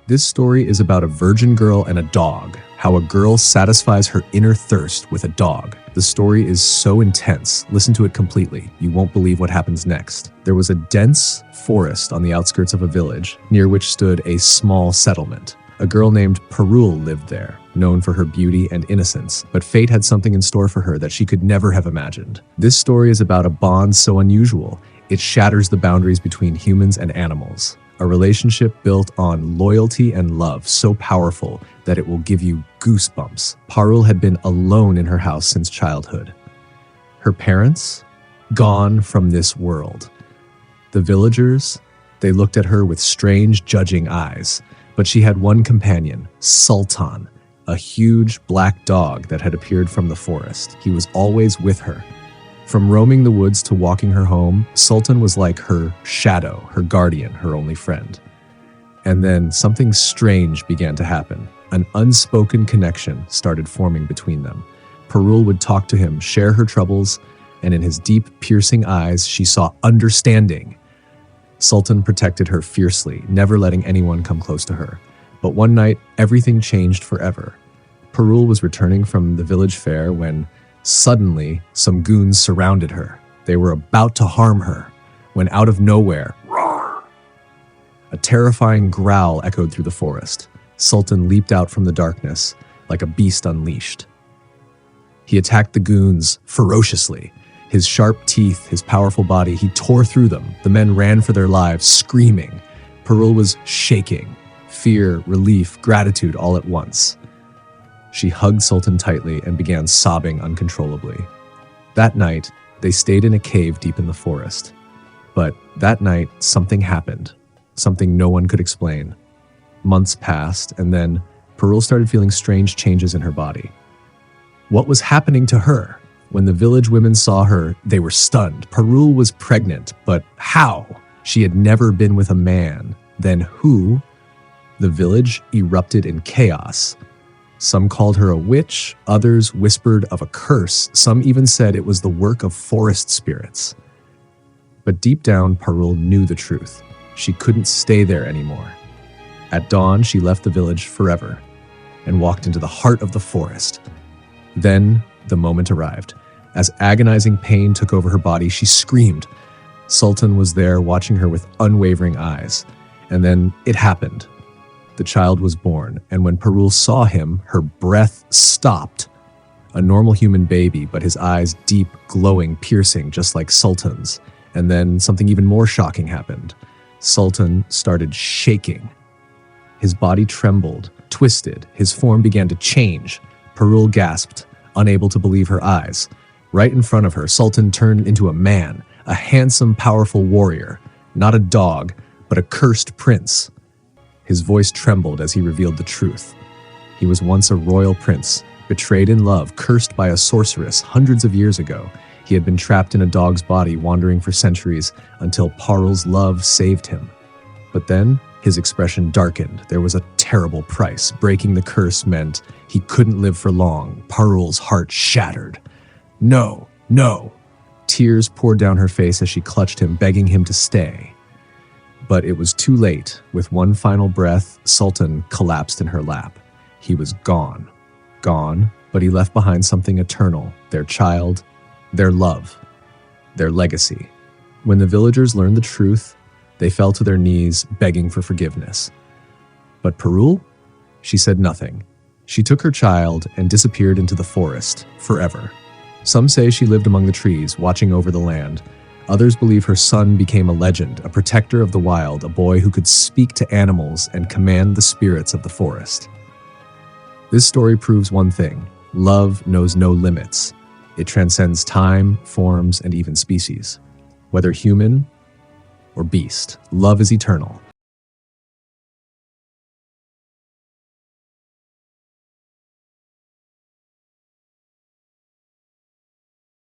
This story is about a virgin girl and a dog, how a girl satisfies her inner thirst with a dog. The story is so intense. Listen to it completely. You won't believe what happens next. There was a dense forest on the outskirts of a village, near which stood a small settlement. A girl named Parul lived there, known for her beauty and innocence, but fate had something in store for her that she could never have imagined. This story is about a bond so unusual, it shatters the boundaries between humans and animals. A relationship built on loyalty and love so powerful that it will give you goosebumps. Parul had been alone in her house since childhood. Her parents? Gone from this world. The villagers? They looked at her with strange, judging eyes. But she had one companion, Sultan, a huge black dog that had appeared from the forest. He was always with her. From roaming the woods to walking her home, Sultan was like her shadow, her guardian, her only friend. And then something strange began to happen. An unspoken connection started forming between them. Parul would talk to him, share her troubles, and in his deep, piercing eyes, she saw understanding. Sultan protected her fiercely, never letting anyone come close to her. But one night, everything changed forever. Parul was returning from the village fair when suddenly some goons surrounded her. They were about to harm her when out of nowhere, roar! A terrifying growl echoed through the forest. Sultan leaped out from the darkness like a beast unleashed. He attacked the goons ferociously. His sharp teeth, his powerful body, he tore through them. The men ran for their lives, screaming. Parul was shaking. Fear, relief, gratitude all at once. She hugged Sultan tightly and began sobbing uncontrollably. That night, they stayed in a cave deep in the forest. But that night, something happened. Something no one could explain. Months passed, and then Parul started feeling strange changes in her body. What was happening to her? When the village women saw her, they were stunned. Parul was pregnant, but how? She had never been with a man. Then who? The village erupted in chaos. Some called her a witch, others whispered of a curse. Some even said it was the work of forest spirits. But deep down, Parul knew the truth. She couldn't stay there anymore. At dawn, she left the village forever and walked into the heart of the forest. Then the moment arrived. As agonizing pain took over her body, she screamed. Sultan was there watching her with unwavering eyes. And then it happened. The child was born, and when Parul saw him, her breath stopped. A normal human baby, but his eyes deep, glowing, piercing, just like Sultan's. And then something even more shocking happened. Sultan started shaking. His body trembled, twisted. His form began to change. Parul gasped, unable to believe her eyes. Right in front of her, Sultan turned into a man, a handsome, powerful warrior. Not a dog, but a cursed prince. His voice trembled as he revealed the truth. He was once a royal prince, betrayed in love, cursed by a sorceress hundreds of years ago. He had been trapped in a dog's body, wandering for centuries, until Parul's love saved him. But then, his expression darkened. There was a terrible price. Breaking the curse meant he couldn't live for long. Parul's heart shattered. No, no. Tears poured down her face as she clutched him, begging him to stay. But it was too late. With one final breath, Sultan collapsed in her lap. He was gone. Gone, but he left behind something eternal, their child, their love, their legacy. When the villagers learned the truth, they fell to their knees, begging for forgiveness. But Parul? She said nothing. She took her child and disappeared into the forest, forever. Some say she lived among the trees, watching over the land. Others believe her son became a legend, a protector of the wild, a boy who could speak to animals and command the spirits of the forest. This story proves one thing: love knows no limits. It transcends time, forms, and even species. Whether human or beast, love is eternal.